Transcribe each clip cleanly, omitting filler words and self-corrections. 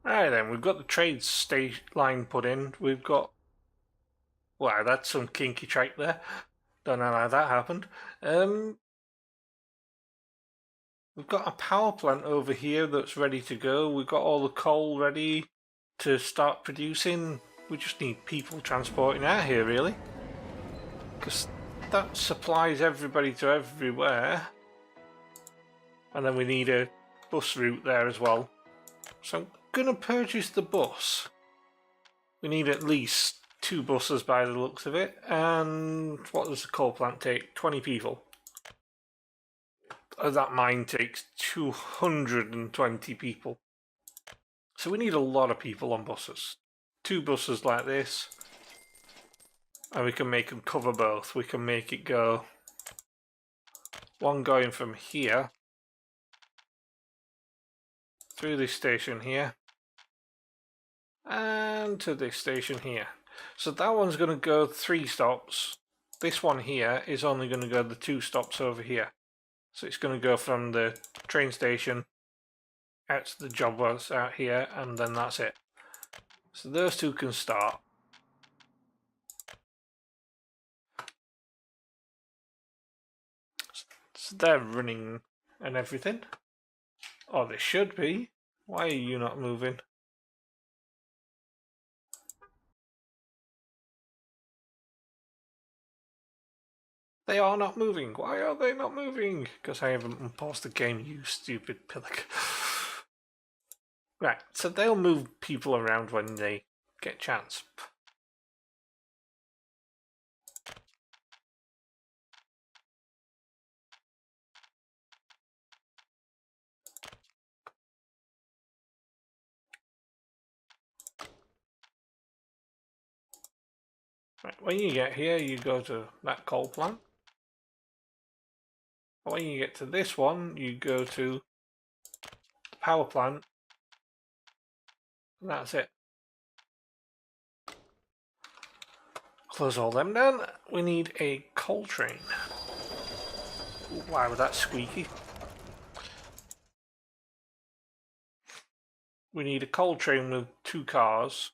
Alright then, we've got the trade line put in. We've got... Wow, that's some kinky track there. Don't know how that happened. We've got a power plant over here that's ready to go. We've got all the coal ready to start producing. We just need people transporting out here, really. Because that supplies everybody to everywhere. And then we need a bus route there as well. So I'm going to purchase the bus. We need at least 2 buses by the looks of it. And what does the coal plant take? 20 people. That mine takes 220 people. So we need a lot of people on buses. 2 buses like this. And we can make them cover both. We can make it go... one going from here through this station here and to this station here. So that one's going to go 3 stops. This one here is only going to go the 2 stops over here. So it's going to go from the train station out to the job that's out here, and then that's it. So those 2 can start. So they're running and everything. Oh, they should be. Why are you not moving? They are not moving. Why are they not moving? Because I haven't paused the game, you stupid pillock. Right, so they'll move people around when they get a chance. Right, when you get here, you go to that coal plant. When you get to this one, you go to the power plant. And that's it. Close all them down. We need a coal train. Why was that squeaky? We need a coal train with 2 cars.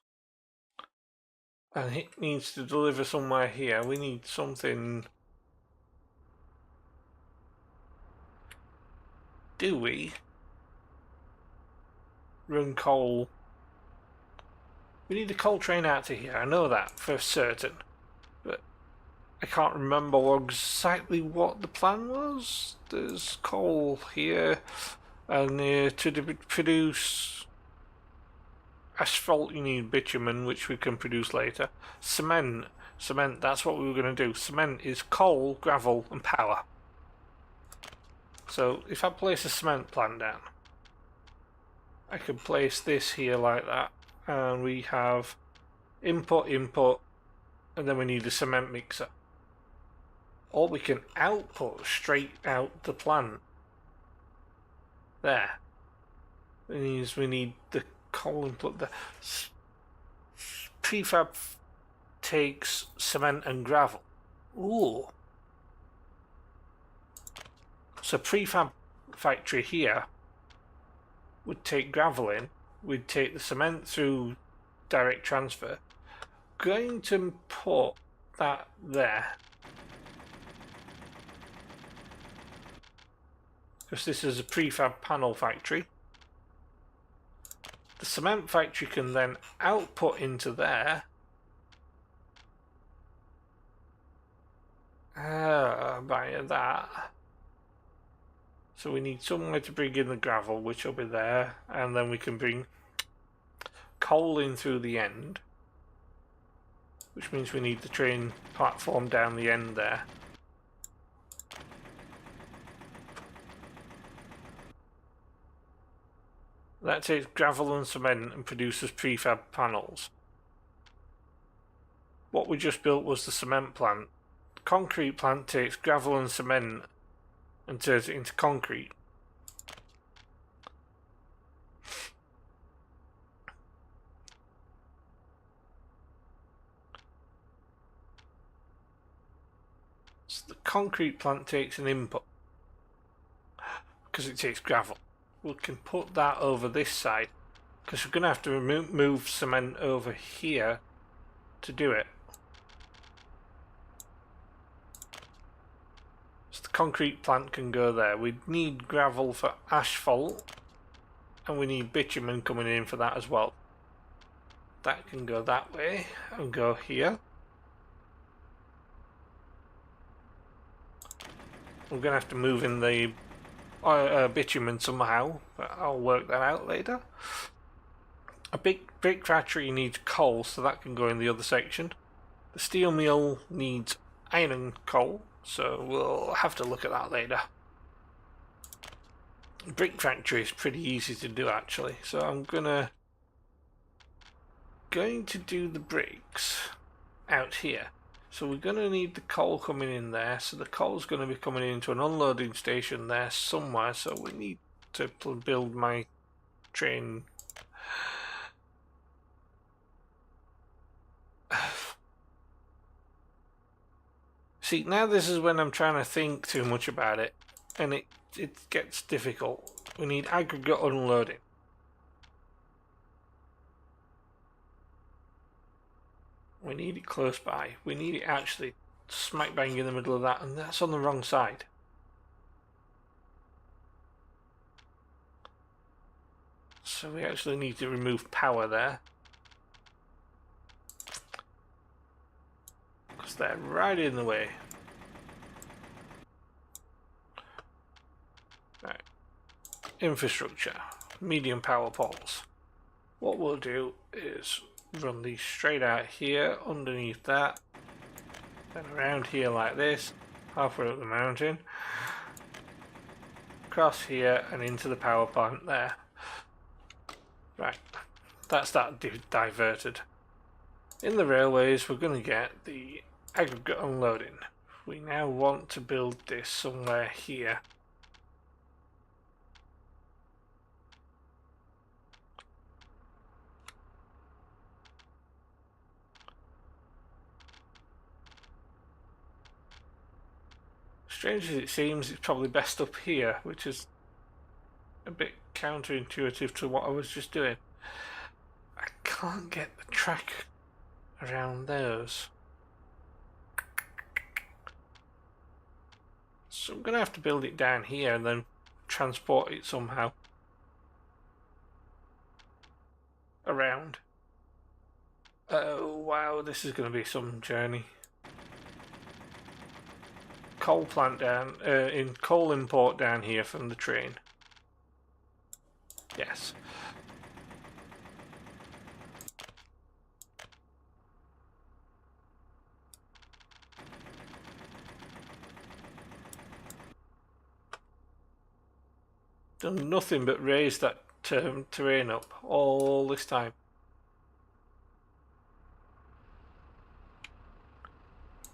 And it needs to deliver somewhere here. We need something... Do we? Run coal. We need a coal train out to here. I know that for certain. But I can't remember exactly what the plan was. There's coal here. And to produce asphalt you need bitumen, which we can produce later. Cement, that's what we were going to do. Cement is coal, gravel and power. So if I place a cement plant down, I can place this here like that, and we have input, and then we need a cement mixer. Or we can output straight out the plant. There. It means we need the coal input there. Prefab takes cement and gravel. Ooh. So prefab factory here would take gravel in, we'd take the cement through direct transfer. Going to put that there. Because this is a prefab panel factory. The cement factory can then output into there. By that. So we need somewhere to bring in the gravel, which will be there, and then we can bring coal in through the end, which means we need the train platform down the end there. That takes gravel and cement and produces prefab panels. What we just built was the cement plant. The concrete plant takes gravel and cement and turns it into concrete. So the concrete plant takes an input because it takes gravel. We can put that over this side. because we're going to have to move cement over here to do it. So the concrete plant can go there. We need gravel for asphalt, and we need bitumen coming in for that as well. That can go that way and go here. We're going to have to move in the bitumen somehow, but I'll work that out later. A big brick factory needs coal, so that can go in the other section. The steel mill needs iron and coal, so we'll have to look at that later. Brick factory is pretty easy to do actually, so I'm going to do the bricks out here. So we're going to need the coal coming in there, so the coal's going to be coming into an unloading station there somewhere, so we need to build my train. See, now this is when I'm trying to think too much about it, and it gets difficult. We need aggregate unloading. We need it close by. We need it actually smack bang in the middle of that, and that's on the wrong side. So we actually need to remove power there, because they're right in the way. Right. Infrastructure. Medium power poles. What we'll do is run these straight out here, underneath that, then around here like this, halfway up the mountain, across here and into the power plant there. Right, that's that diverted. In the railways we're going to get the aggregate unloading. We now want to build this somewhere here. Strange as it seems, it's probably best up here, which is a bit counterintuitive to what I was just doing. I can't get the track around those. So I'm going to have to build it down here and then transport it somehow around. Oh wow, this is going to be some journey. Coal plant down, in coal import down here from the train. Yes. Done nothing but raise that terrain up all this time.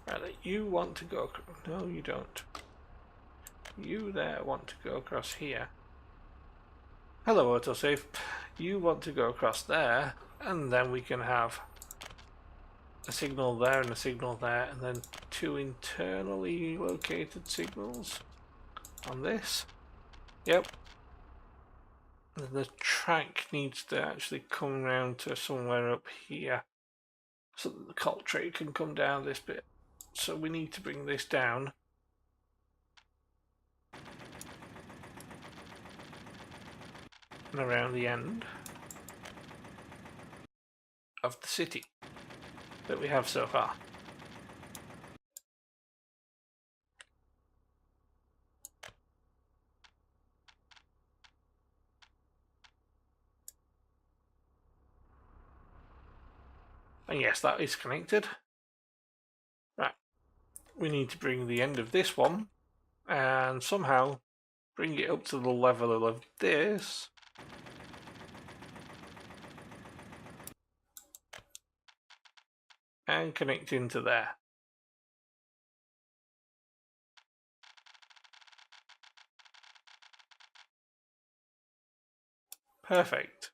Right, you want to go... No, you don't. You there want to go across here. Hello, autosave. You want to go across there, and then we can have a signal there and a signal there, and then two internally located signals on this. Yep. And the track needs to actually come round to somewhere up here so that the coal train can come down this bit. So we need to bring this down. And around the end of the city that we have so far. And yes, that is connected. Right. We need to bring the end of this one and somehow bring it up to the level of this. And connect into there. Perfect.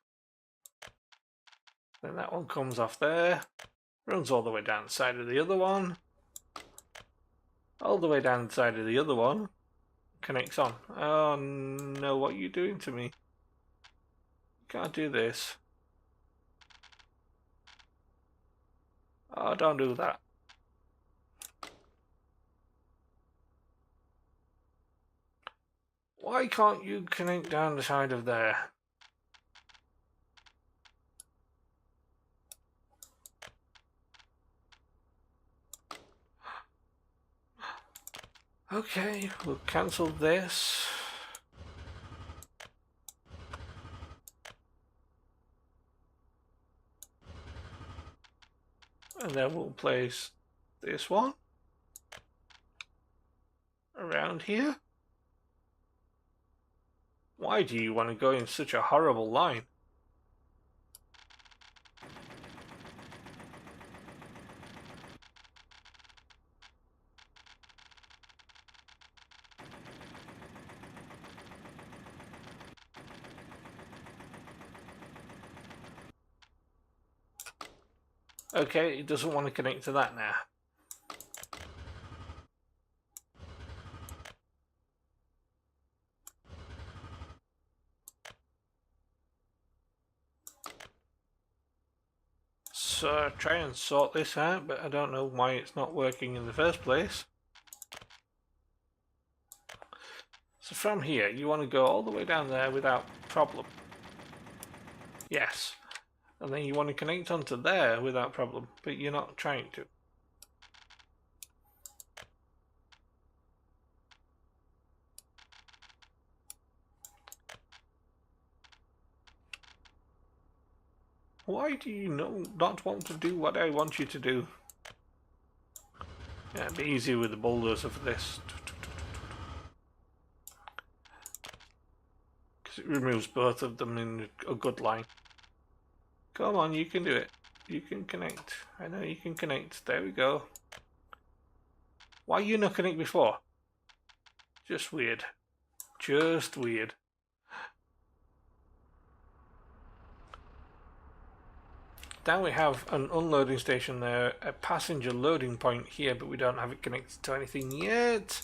Then that one comes off there, runs all the way down the side of the other one, all the way down the side of the other one, connects on. Oh no, what are you doing to me? You can't do this. Oh, don't do that. Why can't you connect down the side of there? Okay, we'll cancel this. And then we'll place this one around here. Why do you want to go in such a horrible line? Okay, it doesn't want to connect to that now. So try and sort this out, but I don't know why it's not working in the first place. So from here, you want to go all the way down there without problem. Yes. And then you want to connect onto there without problem, but you're not trying to. Why do you not want to do what I want you to do? Yeah, it'd be easier with the bulldozer for this. Because it removes both of them in a good line. Come on, you can do it. You can connect. I know you can connect. There we go. Why you not connect before? Just weird. Just weird. Now we have an unloading station there, a passenger loading point here, but we don't have it connected to anything yet,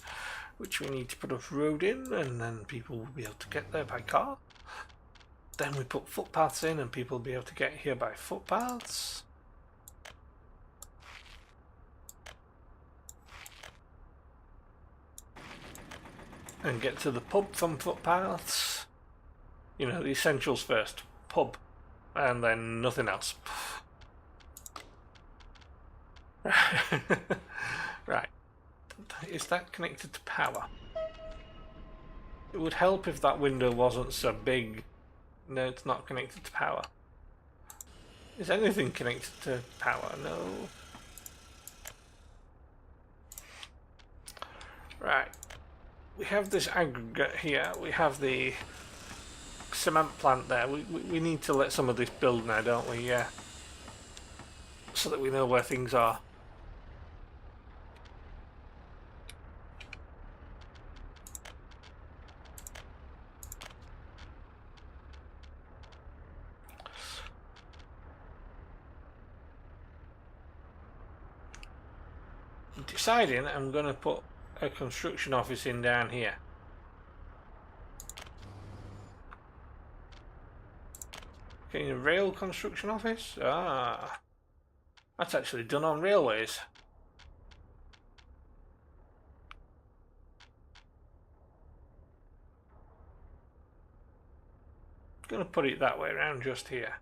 which we need to put a road in, and then people will be able to get there by car. Then we put footpaths in, and people will be able to get here by footpaths. And get to the pub from footpaths. You know, the essentials first. Pub. And then nothing else. Right. Is that connected to power? It would help if that window wasn't so big. No, it's not connected to power. Is anything connected to power? No. Right. We have this aggregate here. We have the cement plant there. We need to let some of this build now, don't we? Yeah. So that we know where things are. Deciding I'm going to put a construction office in down here. Okay, a rail construction office? Ah, that's actually done on railways. Going to put it that way around just here.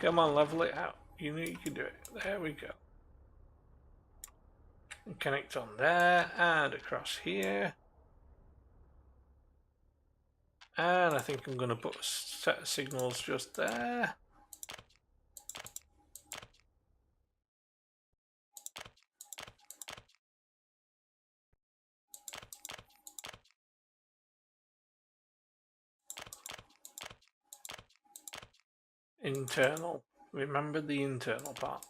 Come on, level it out. You know you can do it. There we go. And connect on there and across here. And I think I'm going to put a set of signals just there. Internal. Remember the internal part.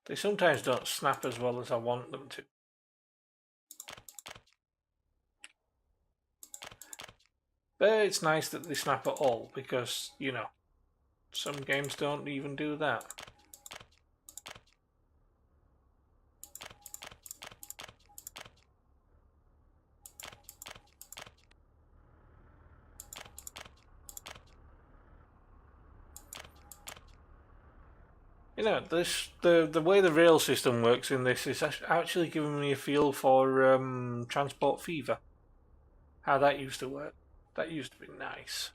They sometimes don't snap as well as I want them to. But it's nice that they snap at all, because, you know, some games don't even do that. You know, the way the rail system works in this is actually giving me a feel for Transport Fever. How that used to work. That used to be nice.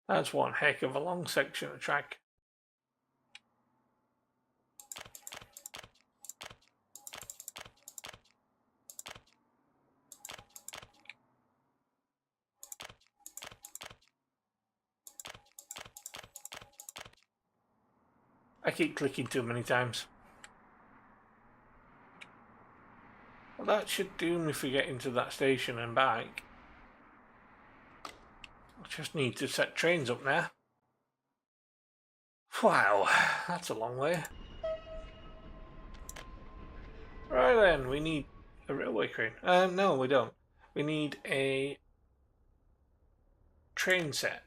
That's one heck of a long section of track. I keep clicking too many times. Well, that should do me for getting to that station and back. I just need to set trains up now. Wow, that's a long way. Right then, we need a railway crane. No, we don't. We need a train set.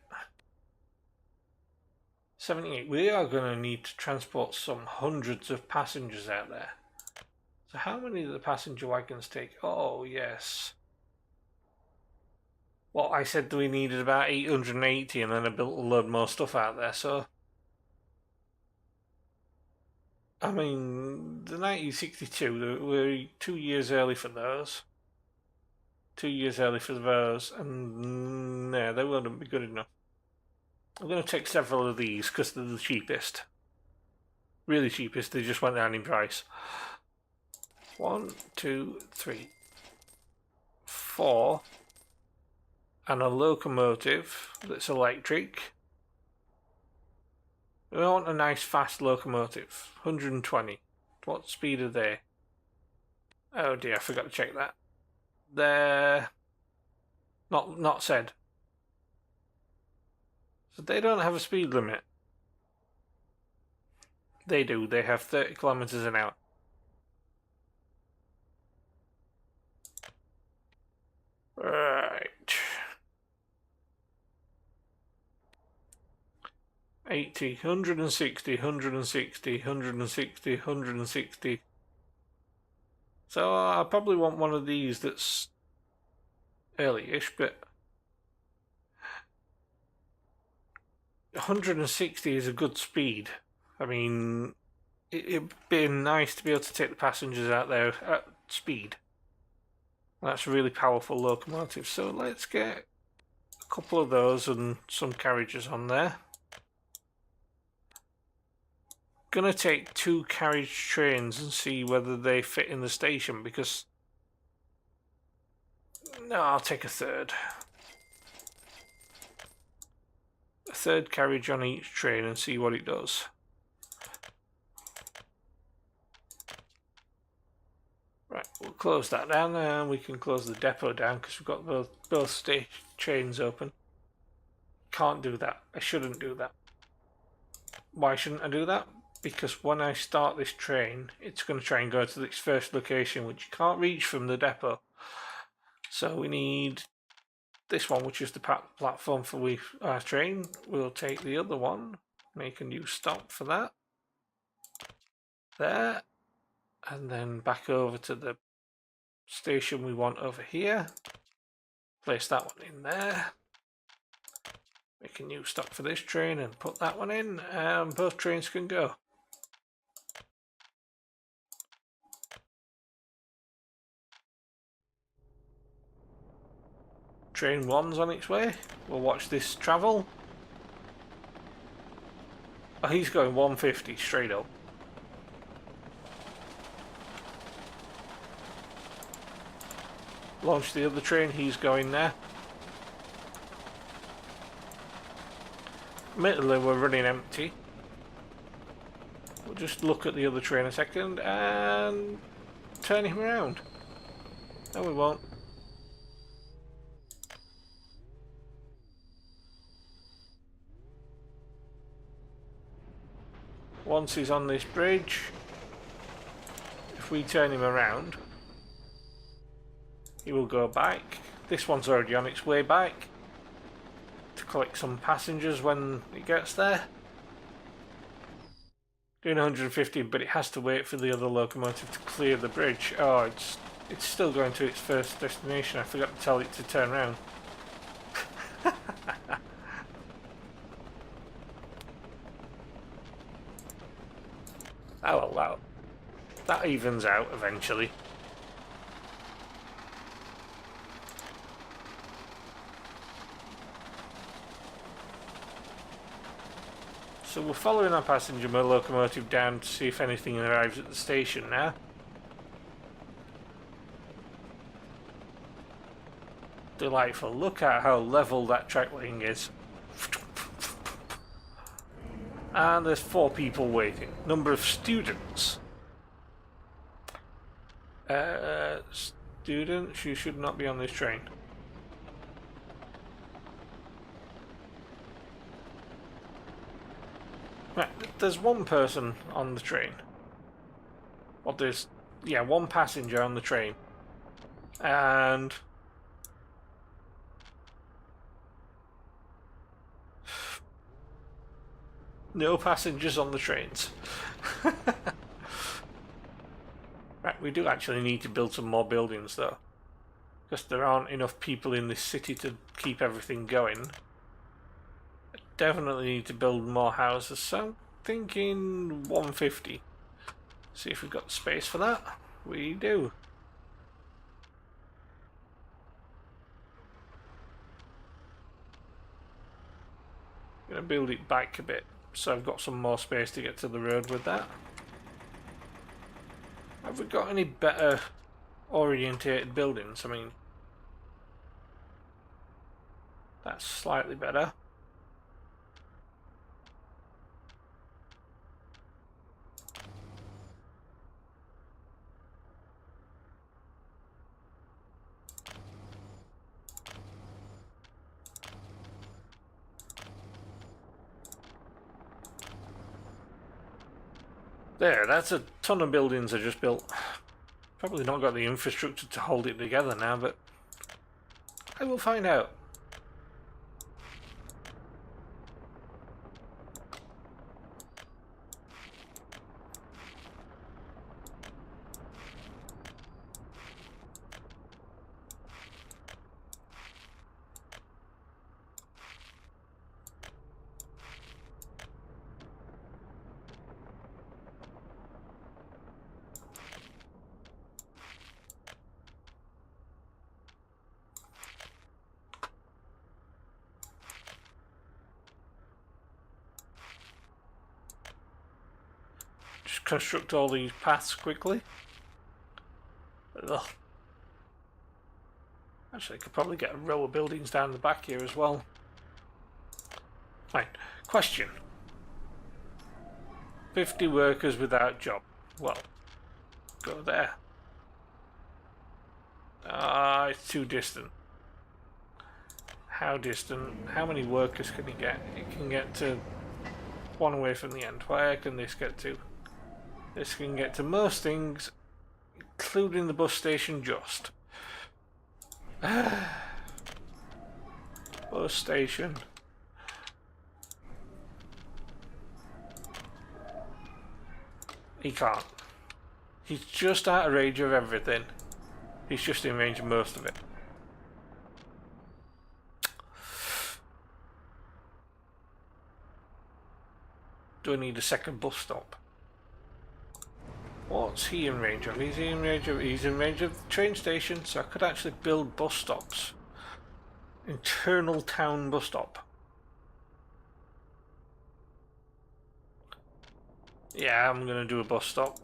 78. We are going to need to transport some hundreds of passengers out there. So how many do the passenger wagons take? Oh, yes. Well, I said we needed about 880 and then I built a load more stuff out there, so... I mean, the 1962, we're 2 years early for those. 2 years early for those, and no, they wouldn't be good enough. I'm going to take several of these because they're the cheapest. Really cheapest, they just went down in price. 1, 2, 3, 4. And a locomotive that's electric. We want a nice fast locomotive. 120. What speed are they? Oh dear, I forgot to check that. They're not said. So they don't have a speed limit. They do. They have 30 kilometers an hour. Right. 80, 160, 160, 160, 160. So I probably want one of these that's early-ish, but 160 is a good speed. I mean, it'd be nice to be able to take the passengers out there at speed. That's a really powerful locomotive. So let's get a couple of those and some carriages on there. Gonna take 2 carriage trains and see whether they fit in the station, because no, I'll take a third. A third carriage on each train and see what it does. Right, we'll close that down and we can close the depot down because we've got both trains open. Can't do that. I shouldn't do that. Why shouldn't I do that? Because when I start this train, it's going to try and go to its first location, which you can't reach from the depot. So we need this one, which is the platform for our train. We'll take the other one, make a new stop for that. There. And then back over to the station we want over here. Place that one in there. Make a new stop for this train and put that one in, and both trains can go. Train 1's on its way. We'll watch this travel. Oh, he's going 150 straight up. Launch the other train, he's going there. Admittedly, we're running empty. We'll just look at the other train a second and turn him around. No, we won't. Once he's on this bridge, if we turn him around, he will go back. This one's already on its way back to collect some passengers when it gets there. Doing 150, but it has to wait for the other locomotive to clear the bridge. Oh, it's still going to its first destination. I forgot to tell it to turn around. Oh well, that evens out eventually. So we're following our passenger locomotive down to see if anything arrives at the station now. Delightful. Look at how level that track laying is. And there's 4 people waiting. Number of students. Students, you should not be on this train. Right, there's 1 person on the train. Well, there's, yeah, 1 passenger on the train. And no passengers on the trains. Right, we do actually need to build some more buildings though, because there aren't enough people in this city to keep everything going. Definitely need to build more houses, so I'm thinking 150. See if we've got space for that. We do. I'm going to build it back a bit, so I've got some more space to get to the road with that. Have we got any better orientated buildings? I mean, that's slightly better. There, that's a ton of buildings I just built. Probably not got the infrastructure to hold it together now, but I will find out. Just construct all these paths quickly. Ugh. Actually, I could probably get a row of buildings down the back here as well. Right, question. 50 workers without job. Well, go there. Ah, it's too distant. How distant? How many workers can it get? It can get to 1 away from the end. Where can this get to? This can get to most things, including the bus station just. Bus station. He can't. He's just out of range of everything. He's just in range of most of it. Do I need a second bus stop? What's he in range of? He's in range of the train station, so I could actually build bus stops. Internal town bus stop. Yeah, I'm gonna do a bus stop.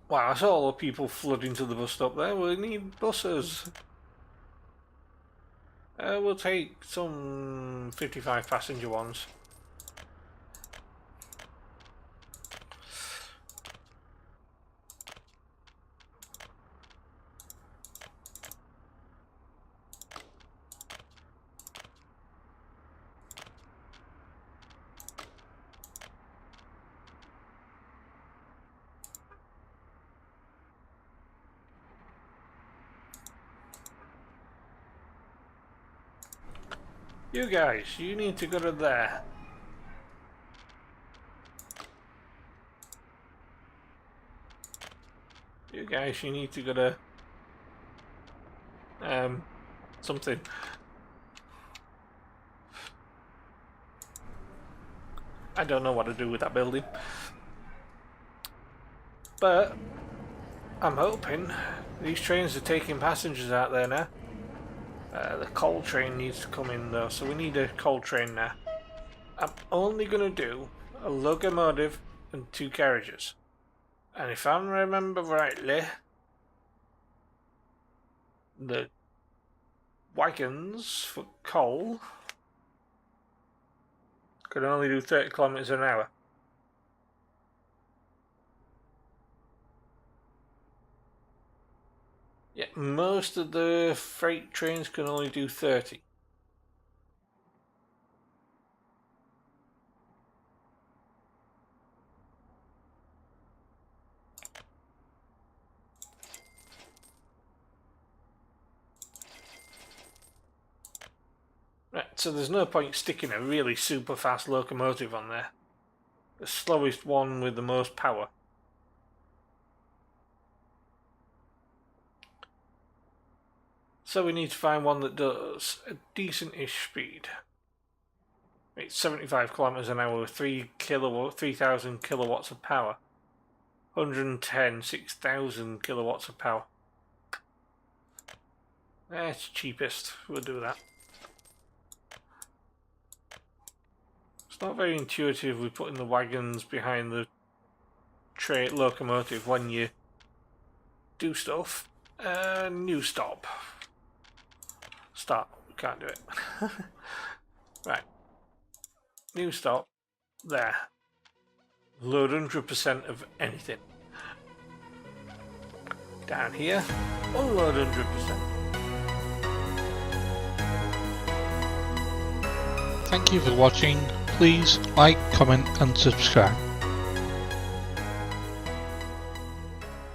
Wow, I saw all the people flooding to the bus stop there. We need buses. We'll take some 55 passenger ones. You guys, you need to go to there. You guys, you need to go to something. I don't know what to do with that building. But I'm hoping these trains are taking passengers out there now. The coal train needs to come in though, so we need a coal train now. I'm only going to do a locomotive and 2 carriages. And if I remember rightly, the wagons for coal can only do 30 kilometers an hour. Yeah, most of the freight trains can only do 30. Right, so there's no point sticking a really super fast locomotive on there. The slowest one with the most power. So we need to find one that does a decent-ish speed. It's 75 kilometers an hour with 3,000 kilowatts of power. 110, 6,000 kilowatts of power. That's cheapest. We'll do that. It's not very intuitive with putting the wagons behind the locomotive when you do stuff. New stop. Start. We can't do it. Right. New stop. There. Load 100% of anything. Down here. Unload 100%. Thank you for watching. Please like, comment and subscribe.